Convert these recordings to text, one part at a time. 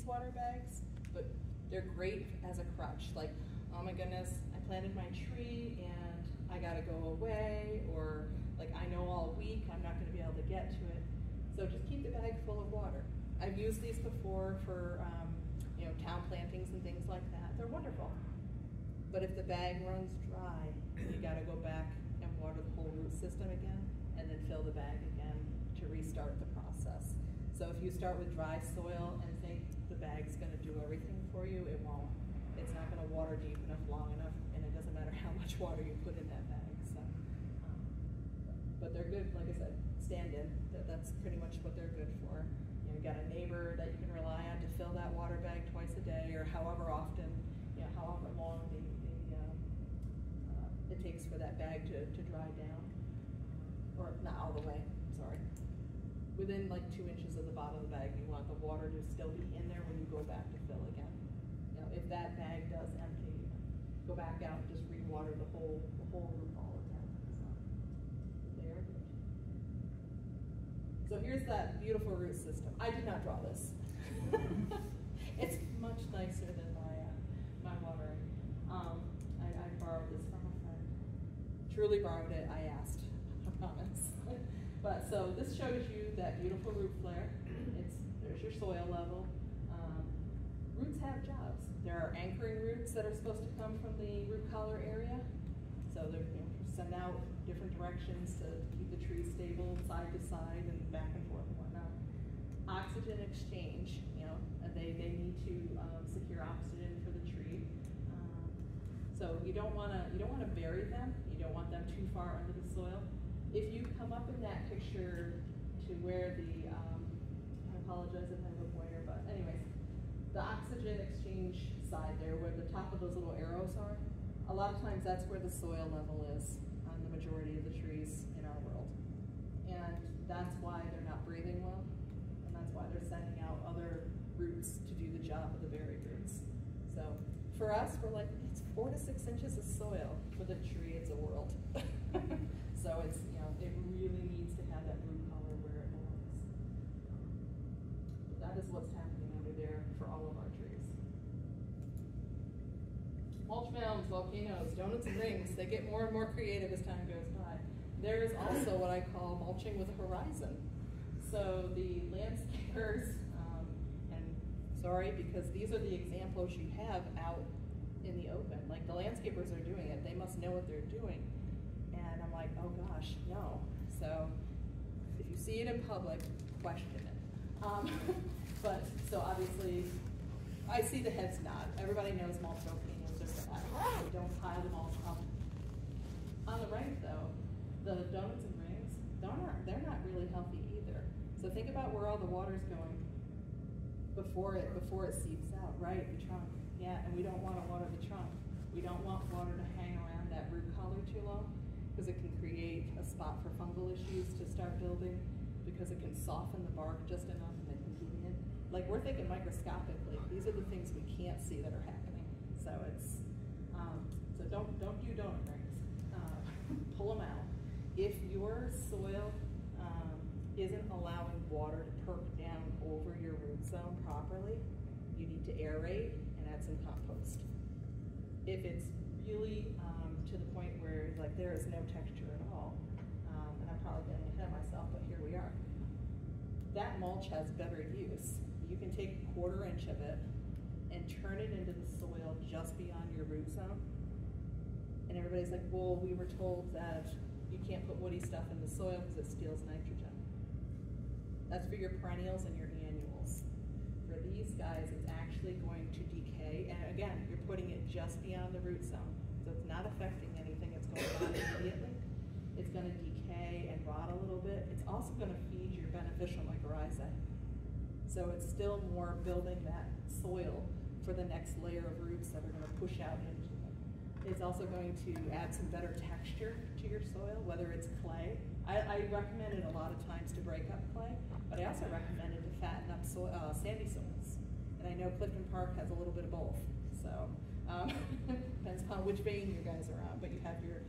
these water bags, but they're great as a crutch. Like, oh my goodness, I planted my tree and I gotta go away, or like I know all week I'm not gonna be able to get to it. So just keep the bag full of water. I've used these before for you know, town plantings and things like that. They're wonderful. But if the bag runs dry, you gotta go back and water the whole root system again, and then fill the bag again to restart the process. So if you start with dry soil and think the bag's gonna do everything for you, it won't. It's not gonna water deep enough, long enough, and it doesn't matter how much water you put in that bag. So, but they're good, like I said, stand-in. That's pretty much what they're good for. You know, you got a neighbor that you can rely on to fill that water bag twice a day, or however often, you know, however long it takes for that bag to dry down, or not all the way, sorry. Within like 2 inches of the bottom of the bag, you want the water to still be in there when you go back to fill again. You know, if that bag does empty, go back out and just re-water the whole root ball again. So they are good. So here's that beautiful root system. I did not draw this. It's much nicer than my watering. I borrowed this from a friend. Truly borrowed it, I asked, I promise. But so this shows you that beautiful root flare. There's your soil level. Roots have jobs. There are anchoring roots that are supposed to come from the root collar area. So they're, you know, send out different directions to keep the tree stable side to side and back and forth and whatnot. Oxygen exchange, you know, they need to secure oxygen for the tree. So you don't want to bury them. You don't want them too far under the soil. If you come up in that picture to where the I apologize if I look where, but anyways, the oxygen exchange side there, where the top of those little arrows are, a lot of times that's where the soil level is on the majority of the trees in our world. And that's why they're not breathing well, and that's why they're sending out other roots to do the job of the buried roots. So for us, we're like, it's 4 to 6 inches of soil. For the tree, it's a world. So it's, you know, it really needs to have that root collar where it belongs. But that is what's happening under there for all of our trees. Mulch mounds, volcanoes, donuts and rings, they get more and more creative as time goes by. There is also what I call mulching with a horizon. So the landscapers, and sorry, because these are the examples you have out in the open. Like the landscapers are doing it, they must know what they're doing. And I'm like, oh gosh, no. So if you see it in public, question it. But so obviously, I see the heads nod. Everybody knows mulch volcanoes are bad. So don't pile the mulch up. On the right though, the donuts and rings, they're not really healthy either. So think about where all the water's going before it seeps out, right? The trunk. Yeah, and we don't want to water the trunk. We don't want water to hang around that root collar too long, because it can create a spot for fungal issues to start building, because it can soften the bark just enough and they can get in. Like we're thinking microscopically, these are the things we can't see that are happening. So it's, so don't do donut rings. Pull them out. If your soil isn't allowing water to perk down over your root zone properly, you need to aerate and add some compost. If it's really to the point where like there is no texture at all, and I'm probably getting ahead of myself, but here we are. That mulch has better use. You can take a 1/4 inch of it and turn it into the soil just beyond your root zone. And everybody's like, well, we were told that you can't put woody stuff in the soil because it steals nitrogen. That's for your perennials and your annuals. For these guys, it's actually going to decay. And again, you're putting it just beyond the root zone. So it's not affecting anything. It's going on immediately. It's going to decay and rot a little bit. It's also going to feed your beneficial mycorrhizae. So it's still more building that soil for the next layer of roots that are going to push out into it. It's also going to add some better texture to your soil, whether it's clay. I recommend it a lot of times to break up clay, but I also recommend it to fatten up sandy soils. And I know Clifton Park has a little bit of both. So depends upon which vein you guys are on, but you have your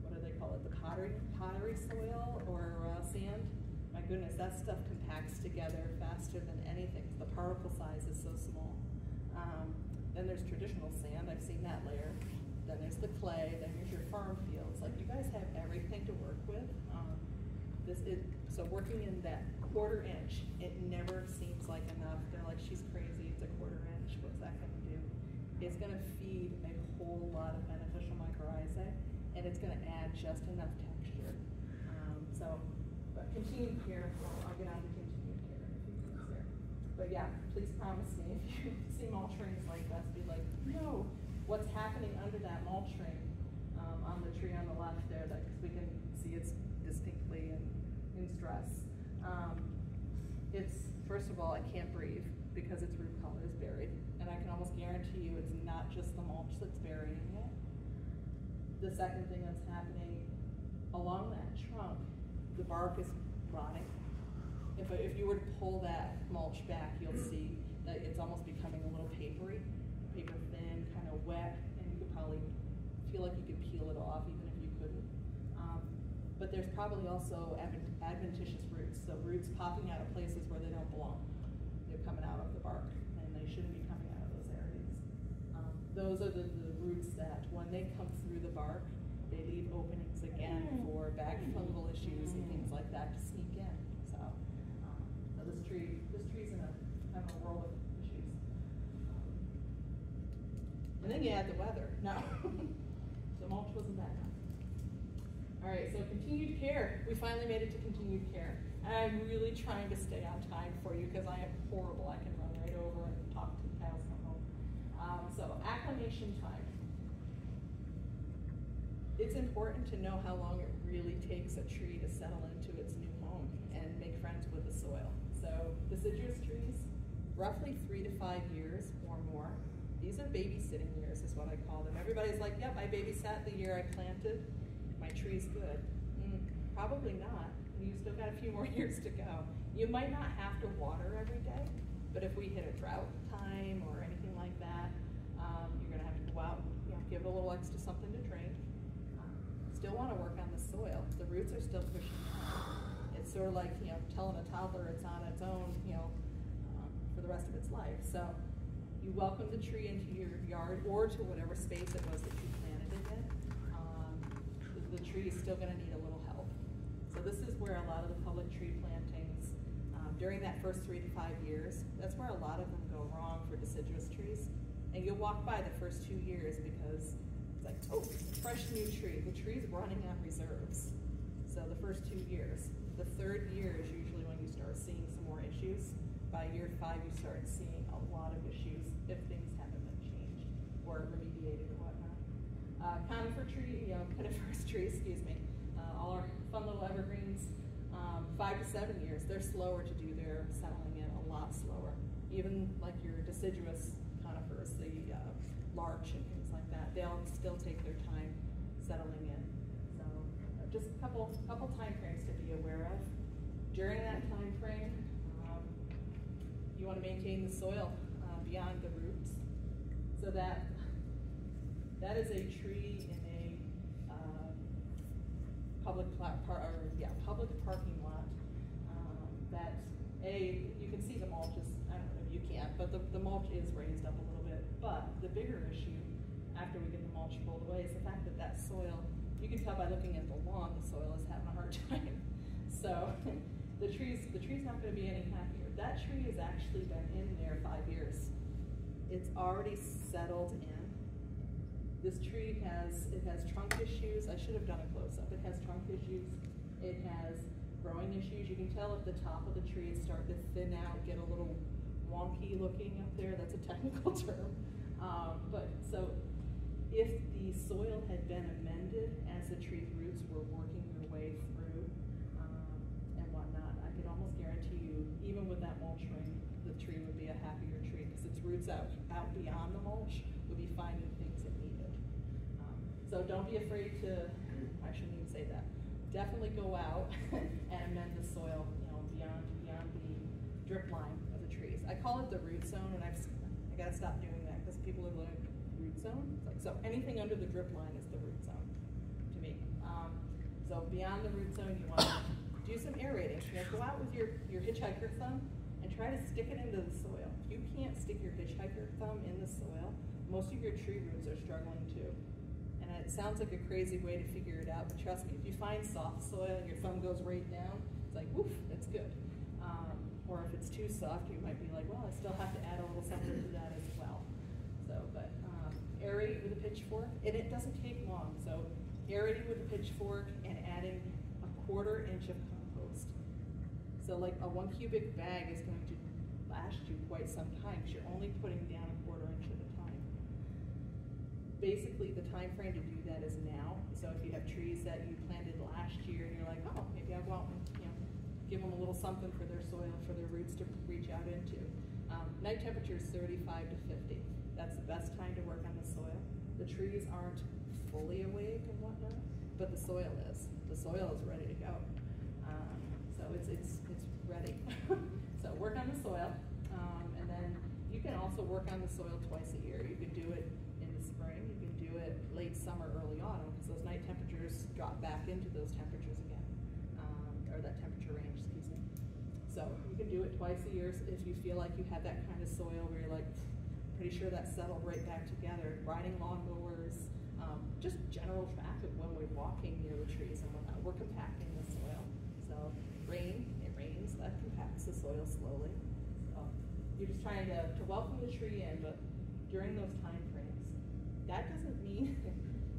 what do they call it, the pottery soil or sand. My goodness, that stuff compacts together faster than anything. The particle size traditional sand. I've seen that layer. Then there's the clay. Then there's your farm fields. Like, you guys have everything to work with. So working in that 1/4 inch, it never seems like enough. They're like, she's crazy. It's a 1/4 inch. What's that going to do? It's going to feed a whole lot of beneficial mycorrhizae, and it's going to add just enough texture. But continued care. I'll get on to continued care in a few minutes here. But yeah, please promise me if you see mulch rings like this, be like, no, what's happening under that mulch ring on the tree on the left there? Because we can see it's distinctly in stress. It's, first of all, I can't breathe because its root color is buried, and I can almost guarantee you it's not just the mulch that's burying it. The second thing that's happening along that trunk, the bark is rotting. If you were to pull that mulch back, you'll see that it's almost becoming a little papery, paper thin, kind of wet, and you could probably feel like you could peel it off even if you couldn't. But there's probably also adventitious roots, so roots popping out of places where they don't belong. They're coming out of the bark, and they shouldn't be coming out of those areas. Those are the roots that, when they come through the bark, they leave openings again for bag fungal issues and things like that to sneak in. So this tree's in a kind of a world of issues. And then you add the weather. No, the mulch wasn't bad enough. All right, so continued care. We finally made it to continued care. And I'm really trying to stay on time for you because I am horrible. I can run right over and talk to the cows come home. So acclimation time. It's important to know how long it really takes a tree to settle into its new home and make friends with the soil. So deciduous trees, roughly 3 to 5 years or more. These are babysitting years is what I call them. Everybody's like, yep, I babysat the year I planted. My tree's good. Probably not. You still got a few more years to go. You might not have to water every day, but if we hit a drought time or anything like that, you're gonna have to go out and give it a little extra something to drink. Still want to work on the soil. The roots are still pushing out. It's sort of like, telling a toddler it's on its own, for the rest of its life. So you welcome the tree into your yard or to whatever space it was that you planted it in. The tree is still going to need a little help. So this is where a lot of the public tree plantings, during that first 3 to 5 years, that's where a lot of them go wrong for deciduous trees. And you'll walk by the first 2 years because it's like, oh, fresh new tree. The tree's running on reserves. So the first 2 years. The third year is usually when you start seeing some more issues. By year 5, you start seeing a lot of issues if things haven't been changed or remediated or whatnot. Coniferous tree, excuse me. All our fun little evergreens, 5 to 7 years, they're slower to do their settling in, a lot slower. Even like your deciduous conifers, the larch and things like that, they'll still take their time settling in. So just a couple time frames to be aware of. During that time frame, you want to maintain the soil beyond the roots. So that is a tree in a public parking lot. You can see the mulch is, I don't know if you can't, but the mulch is raised up a little bit. But the bigger issue after we get the mulch pulled away is the fact that soil, you can tell by looking at the lawn, the soil is having a hard time. So the tree's not going to be any happier. That tree has actually been in there 5 years. It's already settled in. This tree has trunk issues. I should have done a close-up. It has trunk issues. It has growing issues. You can tell at the top of the tree it's starting to thin out, get a little wonky looking up there. That's a technical term. So if the soil had been amended as the tree's roots were working their way through and whatnot, I could almost guarantee you, even with that mulch ring, the tree would be a happier tree because its roots out beyond the mulch would be finding things it needed. So don't be afraid to, I shouldn't even say that, definitely go out and amend the soil, beyond the drip line of the trees. I call it the root zone, and I gotta stop doing that because people are like, root zone? So anything under the drip line is the root zone to me. So beyond the root zone, you want to do some aerating. Go out with your hitchhiker thumb and try to stick it into the soil. If you can't stick your hitchhiker thumb in the soil, most of your tree roots are struggling too. And it sounds like a crazy way to figure it out, but trust me, if you find soft soil and your thumb goes right down, it's like, woof, it's good. Or if it's too soft, you might be like, well, I still have to add a little something to that as well. So, but aerate with a pitchfork, and it doesn't take long. So aerating with a pitchfork and adding a 1/4 inch of compost. So like a 1 cubic bag is going to last you quite some time because you're only putting down a 1/4 inch at a time. Basically, the time frame to do that is now. So if you have trees that you planted last year and you're like, oh, maybe I'll go out and give them a little something for their soil, for their roots to reach out into. Night temperature is 35 to 50. That's the best time to work on the soil. The trees aren't fully awake and whatnot, but the soil is. The soil is ready to go. So it's ready. So work on the soil, and then you can also work on the soil twice a year. You can do it in the spring, you can do it late summer, early autumn, because those night temperatures drop back into those temperatures again, or that temperature range, excuse me. So you can do it twice a year if you feel like you have that kind of soil where you're like, pretty sure that's settled right back together. Riding lawnmowers, just general traffic when we're walking near the trees and whatnot. We're compacting the soil. So it rains, that compacts the soil slowly. So you're just trying to welcome the tree in, but during those time frames, that doesn't mean,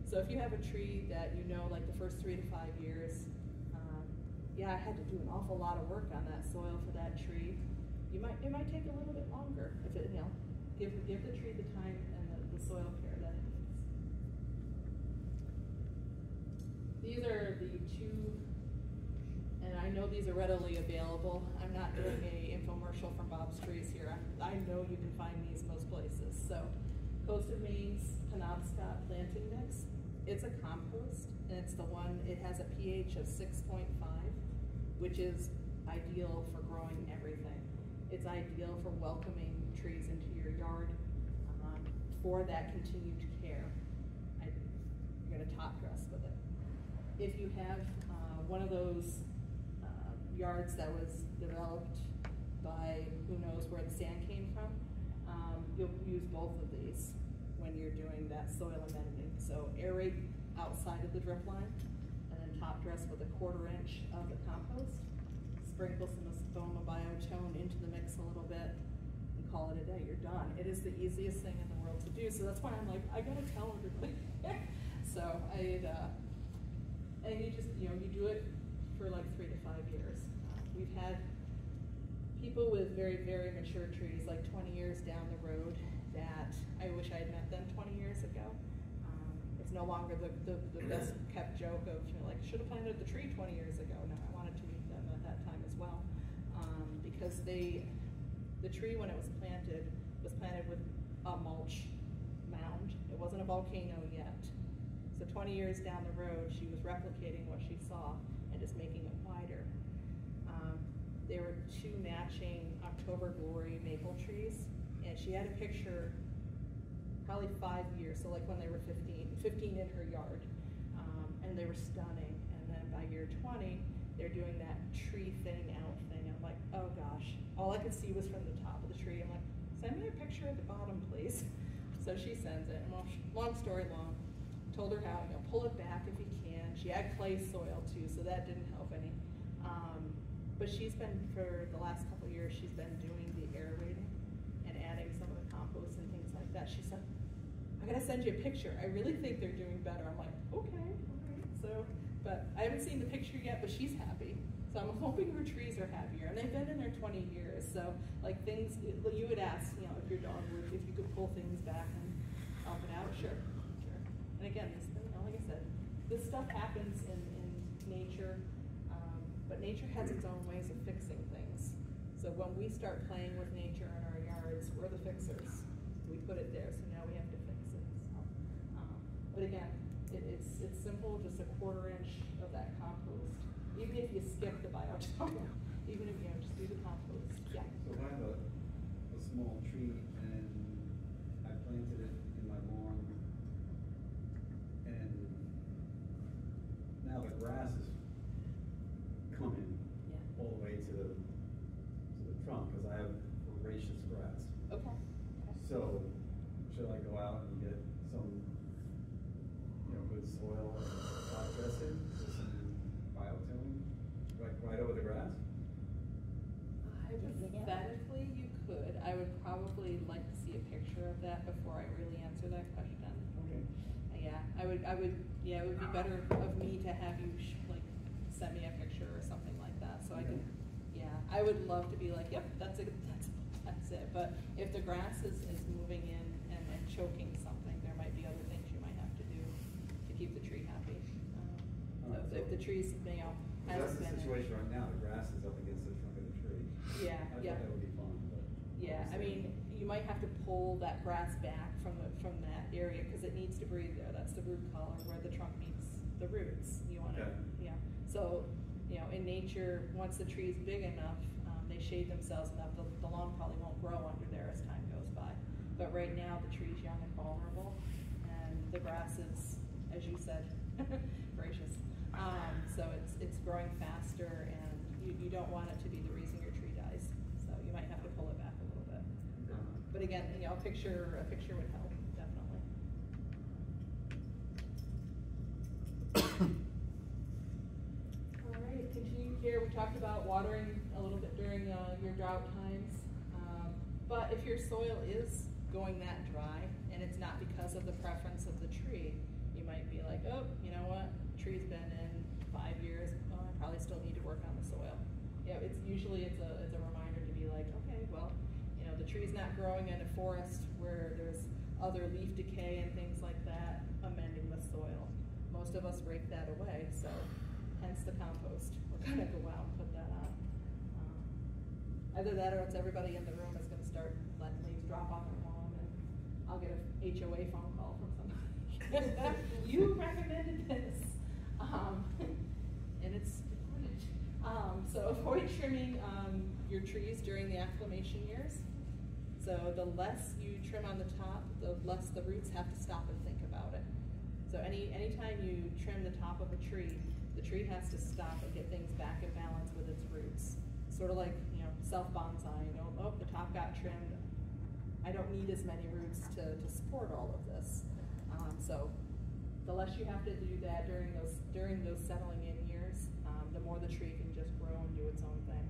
so if you have a tree that you know like the first 3 to 5 years, yeah, I had to do an awful lot of work on that soil for that tree. It might take a little bit longer if it, give the tree the time and the soil care that it needs. These are the 2, and I know these are readily available. I'm not doing a infomercial from Bob's Trees here. I know you can find these most places. So, Coast of Maine's Penobscot planting mix. It's a compost, and it's the one, it has a pH of 6.5, which is ideal for growing everything. It's ideal for welcoming trees into your yard for that continued care. You're gonna top dress with it. If you have one of those yards that was developed by who knows where the sand came from, you'll use both of these when you're doing that soil amending. So aerate outside of the drip line, and then top dress with a 1/4 inch of the compost. Sprinkle some Espoma biotone into the mix a little bit, and call it a day. You're done. It is the easiest thing in the world to do. So that's why I'm like, I gotta tell everybody. So and you just you do it for like 3 to 5 years. We've had people with very, very mature trees, like 20 years down the road, that I wish I had met them 20 years ago. It's no longer the best kept joke of, like, should have planted the tree 20 years ago. No, I wanted to meet them at that time as well. Because the tree, when it was planted with a mulch mound. It wasn't a volcano yet. So 20 years down the road, she was replicating what she saw and just making it wider. There were 2 matching October Glory maple trees, and she had a picture probably 5 years, so like when they were 15 in her yard, and they were stunning. And then by year 20, they're doing that tree thinning out thing. I'm like, oh gosh, all I could see was from the top of the tree. I'm like, send me a picture at the bottom, please. So she sends it, and long story long, told her how, pull it back if you can. She had clay soil too, so that didn't help any. But she's been, for the last couple of years, she's been doing the aerating and adding some of the compost and things like that. She said, I gotta send you a picture. I really think they're doing better. I'm like, okay, all right. So, but I haven't seen the picture yet, but she's happy. So I'm hoping her trees are happier. And they've been in there 20 years. So like things, you would ask, if your dog would, if you could pull things back and help it out, sure. And again, this, like I said, this stuff happens in nature, but nature has its own ways of fixing things. So when we start playing with nature in our yards, we're the fixers. We put it there, so now we have to fix it. So, but again, it's simple, just a 1/4 inch of that compost. Even if you skip the biotone, even if you just do the compost. Yeah. So I have a small tree, and I planted it in my lawn, and now the grass is coming all the way to the trunk, because I have herbaceous grass. Okay. So, should I go out and get some, good soil and top dress it with some biotilling, right over the grass? Hypothetically, you could. I would probably like to see a picture of that before I really answer that question. Okay. Yeah, it would be better of me to have you send me a picture or something like that, so I can. Yeah, I would love to be like, yep, that's it. But if the grass is moving in and choking something, there might be other things you might have to do to keep the tree happy. If the trees, that's the situation right now. The grass is up against the trunk of the tree. Yeah, I thought that would be fun, but. Yeah, I mean, you might have to pull that grass back from that area because it needs to breathe there. That's the root collar where the trunk meets the roots. You want to, yeah. So, in nature, once the tree is big enough, they shade themselves enough. The lawn probably won't grow under there as time goes by. But right now, the tree's young and vulnerable, and the grass is, as you said, gracious. So it's growing faster, and you don't want it to be the reason your tree dies. So you might have to pull it back a little bit. But again, a picture would help, definitely. All right, continue here. We talked about watering a little bit during your drought times. But if your soil is going that dry, and it's not because of the preference of the tree, you might be like, oh, you know what? Tree's been in 5 years. Oh, I probably still need to work on the soil. Yeah, it's a reminder to be like, okay, well, the tree's not growing in a forest where there's other leaf decay and things like that, amending the soil. Most of us rake that away, so hence the compost. We're gonna go out and put that on. Either that or it's everybody in the room is gonna start letting leaves drop off their lawn, and I'll get a HOA phone call from somebody. You recommended this. And it's important. So avoid trimming your trees during the acclimation years. So the less you trim on the top, the less the roots have to stop and think about it. So anytime you trim the top of a tree, the tree has to stop and get things back in balance with its roots. Sort of like, self-bonsai, oh, the top got trimmed. I don't need as many roots to support all of this. So the less you have to do that during those settling in years, the more the tree can just grow and do its own thing.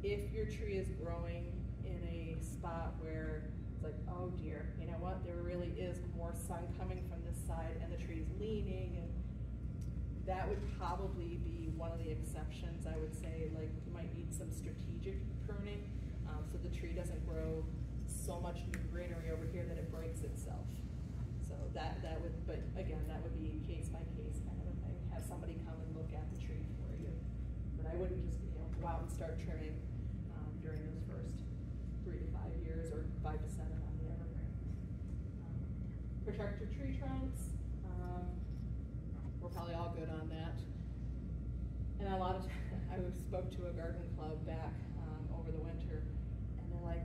If your tree is growing in a spot where it's like, oh dear, you know what, there really is more sun coming from this side and the tree's leaning, and that would probably be one of the exceptions. I would say, like, you might need some strategic pruning so the tree doesn't grow so much new greenery over here that it breaks itself. So that would, but again, that would be case by case kind of a thing. Have somebody come and look at the tree for you. But I wouldn't just go out and start trimming during those first 3 to 5 years or 5 to 7 on the evergreen. Protect your tree trunks. We're probably all good on that. And a lot of I spoke to a garden club back over the winter, and they're like,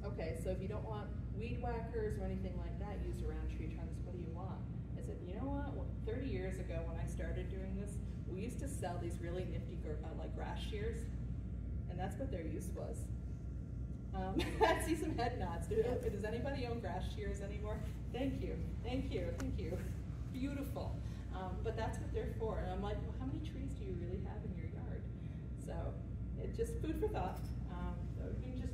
okay, so if you don't want weed whackers or anything like that used around tree trunks, what do you want? I said, you know what, 30 years ago when I started doing this, we used to sell these really nifty like grass shears, and that's what their use was. I see some head nods. Does anybody own grass shears anymore? Thank you, thank you, thank you. Beautiful. But that's what they're for. And I'm like, well, how many trees do you really have in your yard? So it's just food for thought. So you can just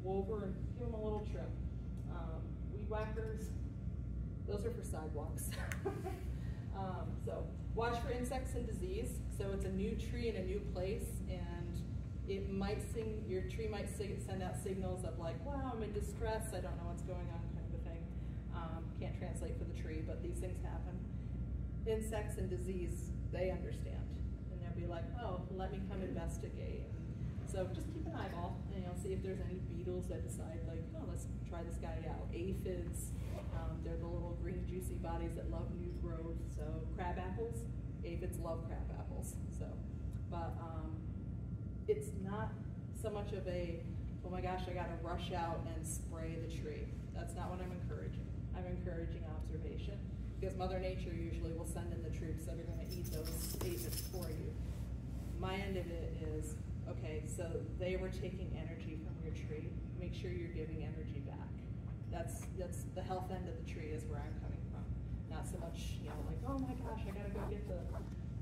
go over and give them a little trim. Weed whackers, those are for sidewalks. So watch for insects and disease. So it's a new tree in a new place, and it might your tree might send out signals of like, wow, I'm in distress, I don't know what's going on, kind of a thing. Can't translate for the tree, but these things happen. Insects and disease, they understand. And they'll be like, oh, let me come investigate. So just keep an eyeball and see if there's any beetles that decide like, oh, let's try this guy out. Aphids, they're the little green juicy bodies that love new growth. So crab apples, aphids love crab apples. So, but it's not so much of a, oh my gosh, I gotta rush out and spray the tree. That's not what I'm encouraging. I'm encouraging observation, because Mother Nature usually will send in the troops that are going to eat those aphids for you. My end of it is, okay, so they were taking energy from your tree. make sure you're giving energy back. That's the health end of the tree is where I'm coming from. Not so much, you know, like, oh my gosh, I gotta go get the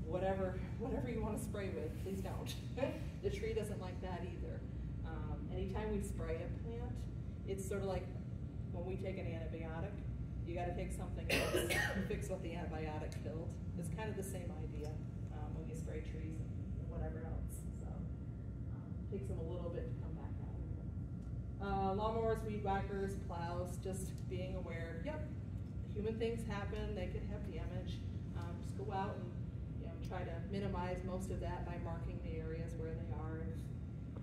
whatever you want to spray with. Please don't. The tree doesn't like that either. Anytime we spray a plant, it's sort of like when we take an antibiotic, you got to take something else to fix what the antibiotic killed. It's kind of the same idea when you spray trees and whatever else. So it takes them a little bit to come back out. Lawnmowers, weed whackers, plows, just being aware. Yep, human things happen. They could have damage. Just go out and try to minimize most of that by marking the areas where they are.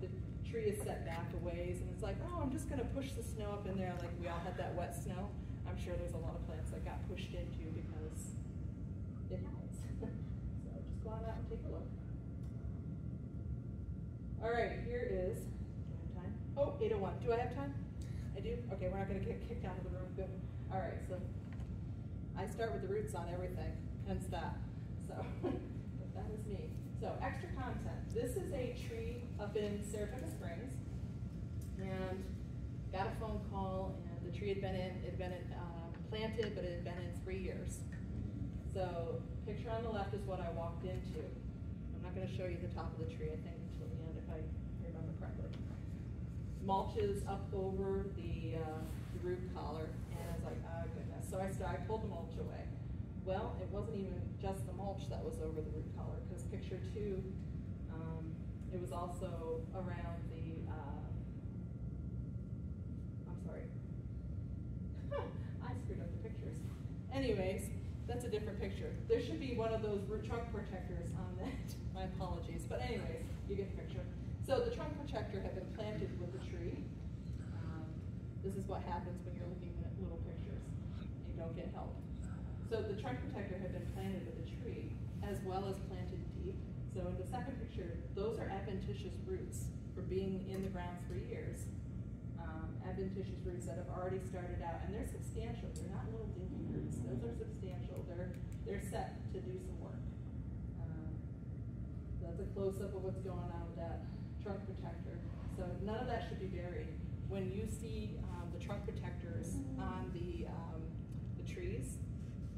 If the tree is set back a ways and it's like, oh, I'm just going to push the snow up in there, like we all had that wet snow. I'm sure there's a lot of plants that got pushed into because it happens. So just go on out and take a look. All right, here is, do I have time? Oh, 8:01. Do I have time? I do? Okay, we're not going to get kicked out of the room. Good. All right, so I start with the roots on everything, hence that. So that is me. So extra content. This is a tree up in Saratoga Springs, and got a phone call, and the tree had been planted, but it had been in 3 years. So picture on the left is what I walked into. I'm not going to show you the top of the tree, I think, until the end if I remember correctly. Mulch is up over the root collar, and I was like, oh goodness. So I pulled the mulch away. Well, it wasn't even just the mulch that was over the root collar, because picture 2, it was also around the, I'm sorry. I screwed up the pictures. Anyways, that's a different picture. There should be one of those root trunk protectors on that. My apologies. But anyways, you get the picture. So the trunk protector had been planted with the tree. This is what happens when you're looking at little pictures and you don't get help. So the trunk protector had been planted with a tree, as well as planted deep. So in the second picture, those are adventitious roots for being in the ground 3 years. Adventitious roots that have already started out, and they're substantial. They're not little dinky roots. Those are substantial. They're set to do some work. That's a close-up of what's going on with that trunk protector. So none of that should be buried. When you see the trunk protectors on the trees,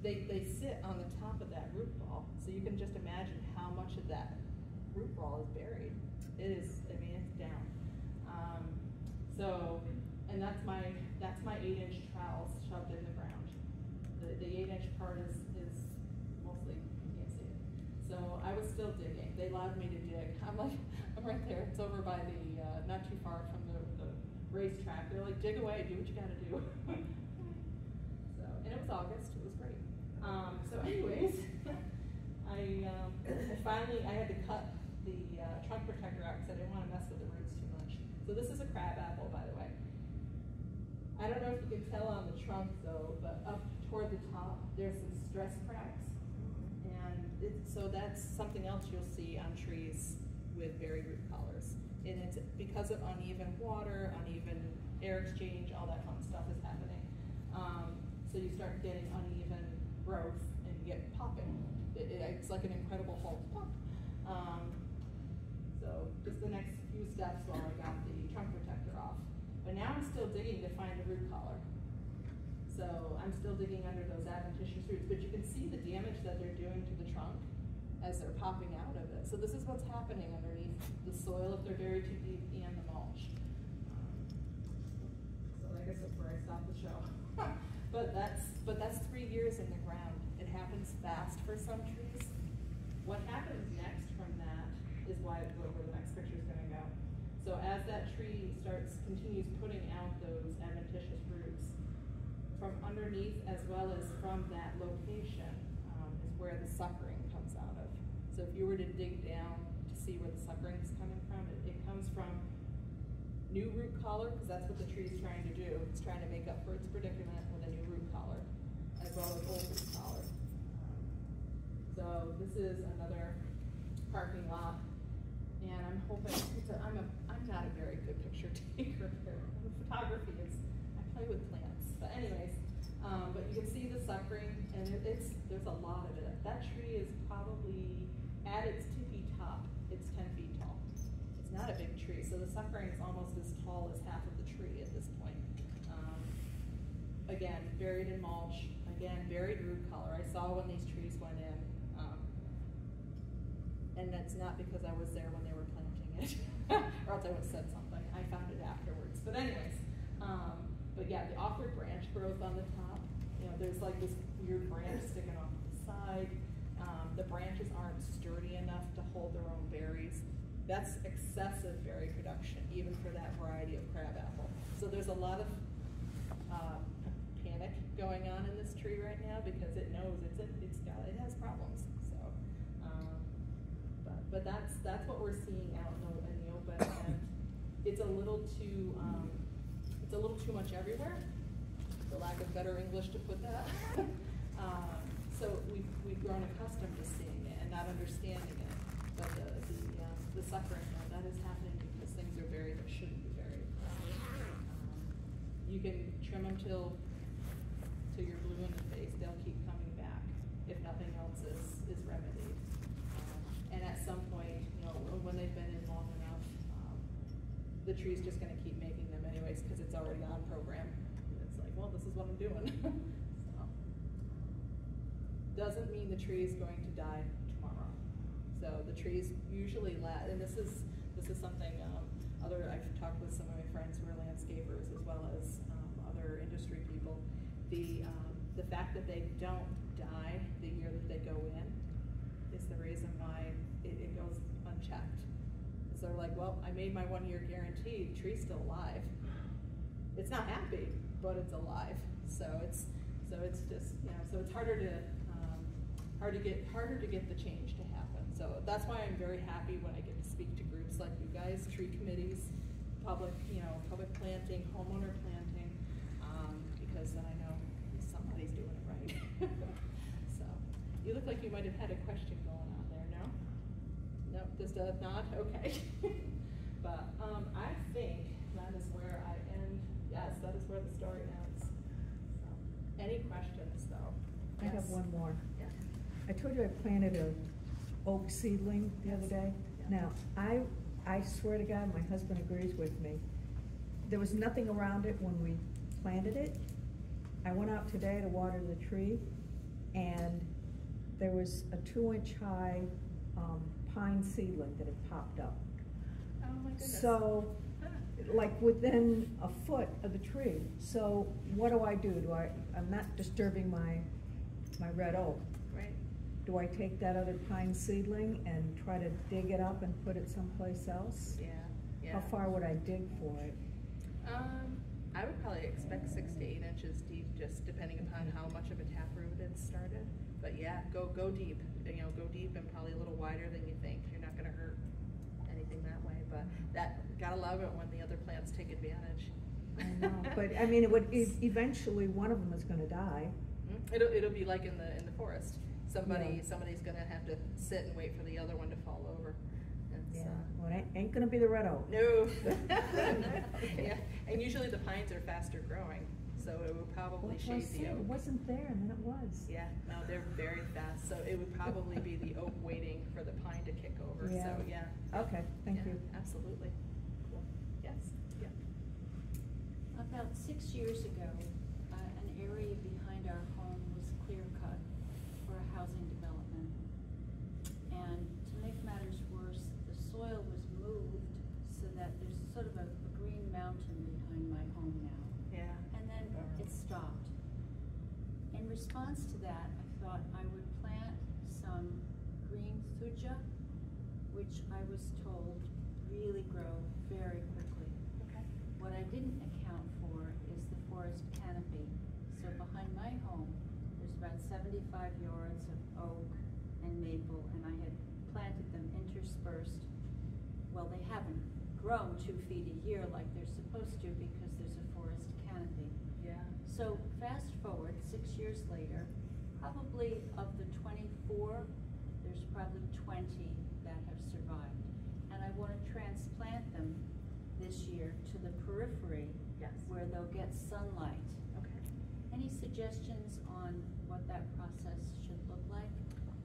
they sit on the top of that root ball, so you can just imagine how much of that root ball is buried. It is, I mean, it's down. And that's my 8-inch trowels shoved in the ground. The 8-inch part is mostly, you can't see it. So I was still digging. They allowed me to dig. I'm right there. It's over by the, not too far from the racetrack. They're like, dig away, do what you gotta do. So, and it was August. It was great. So anyways, I had to cut the trunk protector out because I didn't want to mess with the roots too much. So this is a crab apple, by the way. I don't know if you can tell on the trunk though, but up toward the top, there's some stress cracks. And so that's something else you'll see on trees with buried root collars. And it's because of uneven water, uneven air exchange, all that fun stuff is happening. So you start getting uneven growth and you get popping. It's like an incredible Hulk pop. So just the next few steps while I got the trunk protector off. But now I'm still digging to find the root collar. So I'm still digging under those adventitious roots, but you can see the damage that they're doing to the trunk as they're popping out of it. So this is what's happening underneath the soil if they're buried too deep and the mulch. So I guess that's where I stopped the show. But that's 3 years in the ground. It happens fast for some trees. What happens next from that is where the next picture is going to go. So as that tree continues putting out those adventitious roots, from underneath as well as from that location is where the suckering comes out of. So if you were to dig down to see where the suckering is coming from, it comes from new root collar, because that's what the tree is trying to do. It's trying to make up for its predicament with a new root collar, as well as old root collar. So this is another parking lot, and I'm hoping, I'm not a very good picture taker here. Photography is, I play with plants. But anyways, but you can see the suckering, and there's a lot of it. That tree is probably, at its tippy top, it's 10 feet tall. It's not a big tree, so the suckering is almost as tall as half of the tree at this point. Again, buried in mulch, again, buried root color. I saw when these trees went in, and that's not because I was there when they were planting it, or else I would have said something. I found it afterwards. But anyways, but yeah, the awkward branch growth on the top, you know, there's like this weird branch sticking off to the side. The branches aren't sturdy enough to hold their own berries. That's excessive berry production, even for that variety of crabapple. So there's a lot of panic going on in this tree right now because it knows it has problems. So, but that's what we're seeing out in the open, and it's a little too much everywhere, for lack of better English to put that. So we've grown accustomed to seeing it and not understanding it, but the suckering that is happening because things are buried that shouldn't be buried. You can trim them till you're blue in the face. They'll keep coming back if nothing else is remedied. And at some point, you know, when they've been in long enough, the tree's just going to keep making them anyways because it's already on program. And it's like, well, this is what I'm doing. So, doesn't mean the tree is going to die tomorrow. So the trees usually last, and this is something I've talked with some of my friends who are landscapers as well as other industry people. The fact that they don't die the year that they go in is the reason why it goes unchecked. So they're like, well, I made my 1 year guarantee, the tree's still alive. It's not happy, but it's alive. So it's just, you know, so it's harder to get the change to happen. So that's why I'm very happy when I get to speak to groups like you guys, tree committees, public planting, homeowner planting, because then I know somebody's doing it right. So you look like you might have had a question going on there, no? No, this does not? Okay. But I think that is where I end. Yes, that is where the story ends. So, any questions though? I Yes. have one more. Yeah. I told you I planted a oak seedling the other day. Yeah. Now, I swear to God, my husband agrees with me. There was nothing around it when we planted it. I went out today to water the tree, and there was a 2-inch high pine seedling that had popped up. Oh my goodness. So, like within a foot of the tree. So what do? I'm not disturbing my red oak. Right. Do I take that other pine seedling and try to dig it up and put it someplace else? Yeah. Yeah. How far would I dig for it? I would probably expect 6 to 8 inches deep, just depending upon how much of a taproot it's started. But yeah, go deep. You know, go deep and probably a little wider than you think. You're not going to hurt anything that way. But that gotta love it when the other plants take advantage. I know, but I mean, eventually one of them is going to die. It'll be like in the forest. Somebody's going to have to sit and wait for the other one to fall over. Well, it ain't going to be the red oak. No. Yeah, and usually the pines are faster growing, so it would probably shade the oak. It wasn't there, and then it was. Yeah, no, they're very fast, so it would probably be the oak waiting for the pine to kick over. Yeah. So yeah. Okay, thank you. Absolutely. Cool. Yes. Yeah. About 6 years ago, an area behind our home was clear cut for a housing development. And to make matters worse, the soil was moved so that there's sort of a green mountain behind my home now. Yeah. And then it stopped. In response to that, I thought I would plant some green thuja, which I was told really grow very quickly. Okay. What I didn't account for is the forest canopy. So behind my home, there's about 75 yards of oak and maple, and I had planted them interspersed. Well, they haven't grown 2 feet a year like they're supposed to because there's a forest canopy. Yeah. So fast forward 6 years later, probably of the 24, there's probably 20 that have survived. And I want to transplant them this year to the periphery. Yes. Where they'll get sunlight. Okay. Any suggestions on what that process should look like?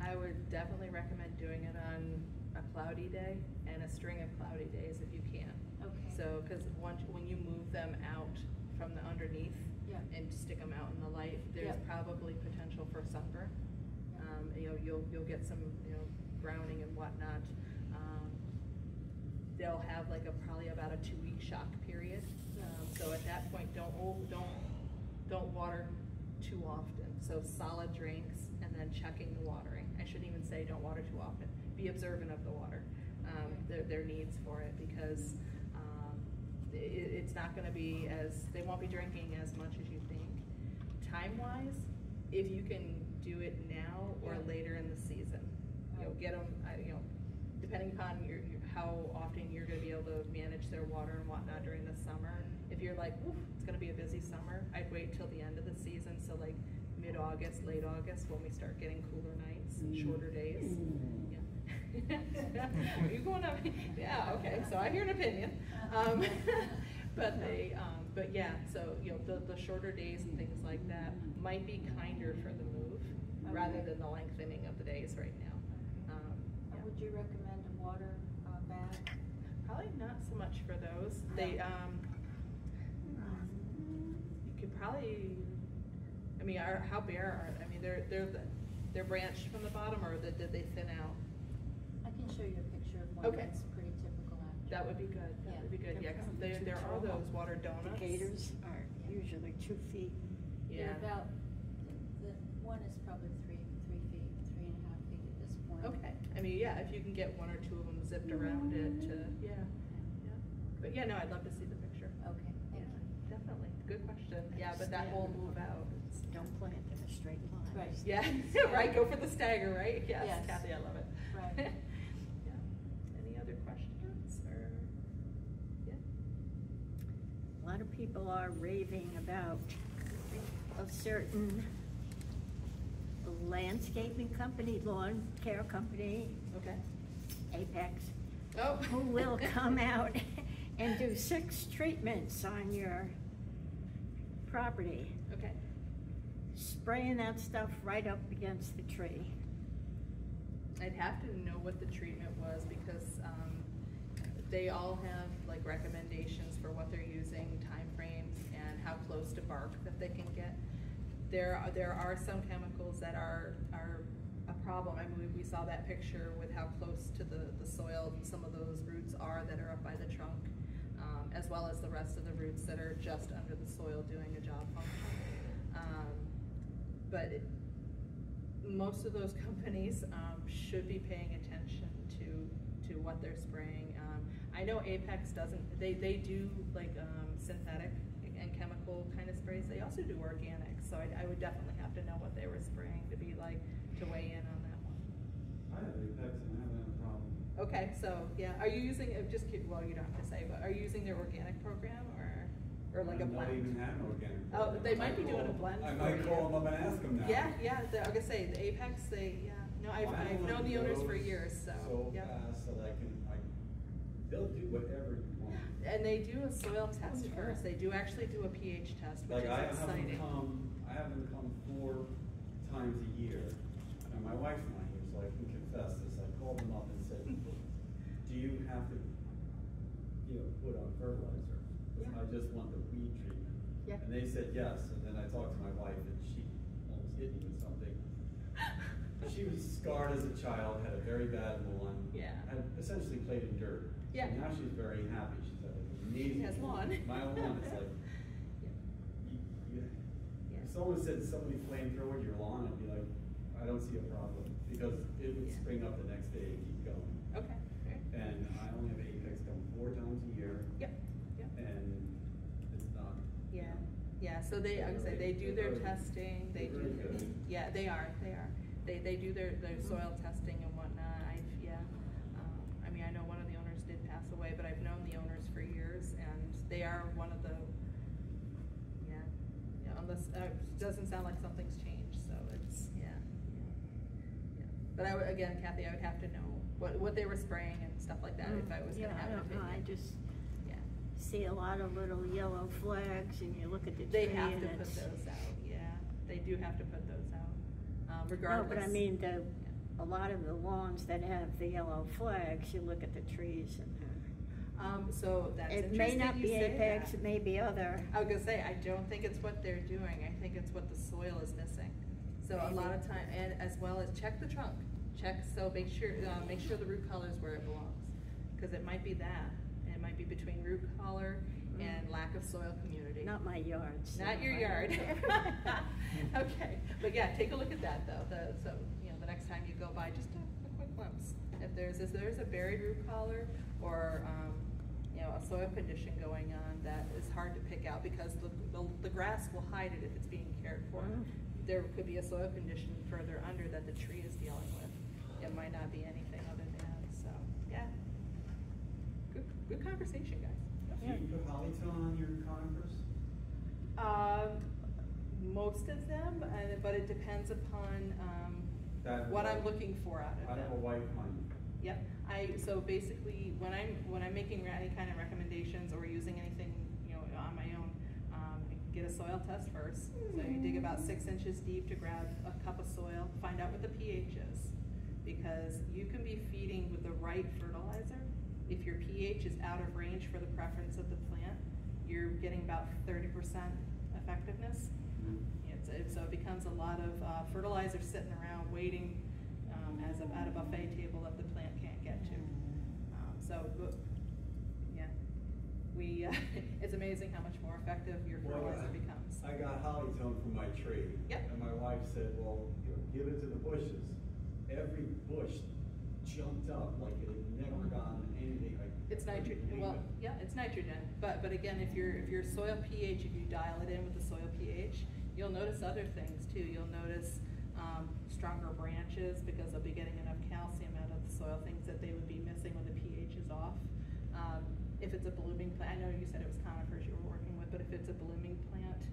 I would definitely recommend doing it on a cloudy day and a string of cloudy days if you can. Okay. So, because when you move them out from the underneath and stick them out in the light, there's probably potential for sunburn. You'll get some browning and whatnot. They'll have like probably about a 2-week shock period. So at that point, don't water too often. So solid drinks and then checking the watering. I shouldn't even say don't water too often. Be observant of the water, their needs for it, because it's not going to be they won't be drinking as much as you think. Time-wise, if you can do it now or later in the season, get them, depending upon how often you're going to be able to manage their water and whatnot during the summer. If you're like, oof, it's going to be a busy summer, I'd wait till the end of the season, so like mid-August, late August, when we start getting cooler nights and shorter days. Are you going up? Yeah, okay, so I hear an opinion. But yeah, so the shorter days and things like that might be kinder for the move rather than the lengthening of the days right now. Would you recommend a water bag? Probably not so much for those. They you could probably. I mean, how bare are? I mean, they're branched from the bottom, or did they thin out? I can show you a picture of one that's pretty typical. Actually, that would be good. That would be good. Yeah, because there are those water donuts. The gators are usually 2 feet. Yeah. They're about the one is probably 3 feet, 3.5 feet at this point. Okay. I mean, yeah, if you can get 1 or 2 of them zipped around it, yeah. But yeah, no, I'd love to see the picture. Okay. Thank you. Definitely. Good question. Yeah, but that will move out. Don't plant in a straight line. Right. Yeah, right. Go for the stagger, right? Yes, Yes. Kathy, I love it. Right. Yeah. Any other questions or? Yeah. A lot of people are raving about a certain landscaping company, lawn care company, Okay. Apex, Oh. who will come out and do 6 treatments on your property, Okay. spraying that stuff right up against the tree. I'd have to know what the treatment was, because they all have like recommendations for what they're using, time frames, and how close to bark that they can get. There are some chemicals that are a problem. I mean, we saw that picture with how close to the soil some of those roots are that are up by the trunk, as well as the rest of the roots that are just under the soil doing a job function. But most of those companies should be paying attention to what they're spraying. I know Apex doesn't, they do like synthetic and chemical kind of sprays. They also do organic, so I would definitely have to know what they were spraying to be like, to weigh in on that one. I have Apex and I haven't had a problem. Okay, so yeah, are you using, well, you don't have to say, but are you using their organic program or like a blend? I don't even have an organic Oh, program. they might be doing a blend. I might call them up and ask them now. Yeah, I was gonna say, the Apex, I've known the owners for years, so, yeah. Fast that they'll do whatever you want. And they do a soil test first. They do actually do a pH test, which Like is exciting. I have them come 4 times a year, and my wife's not here, so I can confess this. I called them up and said, do you have to, put on fertilizer? Yeah. I just want the weed treatment. Yeah. And they said yes, and then I talked to my wife, and she almost hit me with something. She was scarred as a child, had a very bad lawn. Yeah. Had essentially played in dirt. Yeah. So now she's very happy. She's had an amazing. She has lawn. My lawn is like, if someone said somebody flamethrowed your lawn, I'd be like, I don't see a problem, because it would spring up the next day and keep going. Okay. And I only have Apex done 4 times a year. Yep. And it's not. Yeah, so they, I would say, they do their testing, they do, yeah, they are. They do their soil testing and whatnot. I mean, I know one of the owners did pass away, but I've known the owners for years, and they are one of the, unless, it doesn't sound like something's changed, so it's, But again, Kathy, I would have to know what they were spraying and stuff like that if I was gonna have an opinion. I just see a lot of little yellow flags, and you look at the tree. They have to put those out, yeah. They do have to put those out, regardless. No, but I mean a lot of the lawns that have the yellow flags, you look at the trees and So that's it interesting may not you be say apex, that. it may be other. I was gonna say, I don't think it's what they're doing, I think it's what the soil is missing. So a lot of time, and as well as check the trunk, so make sure the root color is where it belongs. Cause it might be that, and it might be between root color and lack of soil community. Not my yard. so Not your I- yard. Okay, but yeah, take a look at that though, so, the next time you go by, just a quick glimpse. If there's a buried root collar or, a soil condition going on that is hard to pick out because the grass will hide it if it's being cared for. Wow. There could be a soil condition further under that the tree is dealing with. It might not be anything other than that, so, yeah. Good conversation, guys. Do you put hollytone on your conifers? Most of them, but it depends upon what I'm looking for out of I them. have a white pine. Yep. So basically, when I'm making any kind of recommendations or using anything, on my own, get a soil test first. So you dig about 6 inches deep to grab a cup of soil, find out what the pH is, because you can be feeding with the right fertilizer. If your pH is out of range for the preference of the plant, you're getting about 30% effectiveness. So it becomes a lot of fertilizer sitting around waiting at a buffet table that the plant can't get to. It's amazing how much more effective your fertilizer becomes. I got hollytone from my tree. Yep. And my wife said, well, give it to the bushes. Every bush jumped up like it had never gotten anything. It's nitrogen. Well, yeah, it's nitrogen. But again, if your soil pH, if you dial it in with the soil pH, you'll notice other things too. You'll notice stronger branches because they'll be getting enough calcium out of the soil, things that they would be missing when the pH is off. If it's a blooming plant, I know you said it was conifers you were working with, but if it's a blooming plant,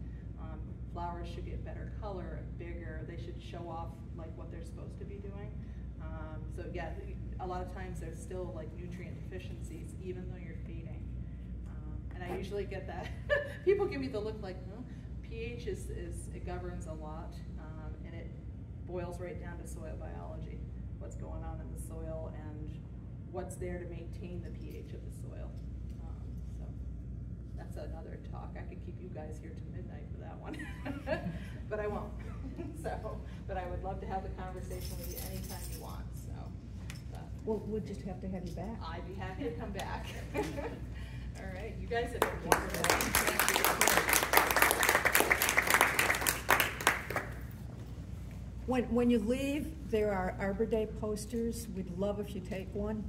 flowers should get better color, bigger. They should show off like what they're supposed to be doing. So yeah, a lot of times there's still like nutrient deficiencies even though you're feeding. And I usually get that. People give me the look like, huh? pH it governs a lot, and it boils right down to soil biology. What's going on in the soil and what's there to maintain the pH of the soil. So that's another talk. I could keep you guys here till midnight for that one, but I won't. But I would love to have the conversation with you anytime you want. So, Well, we'll just have to have you back. I'd be happy to come back. All right, you guys have been wonderful. Thank you. When you leave, there are Arbor Day posters. We'd love if you take one.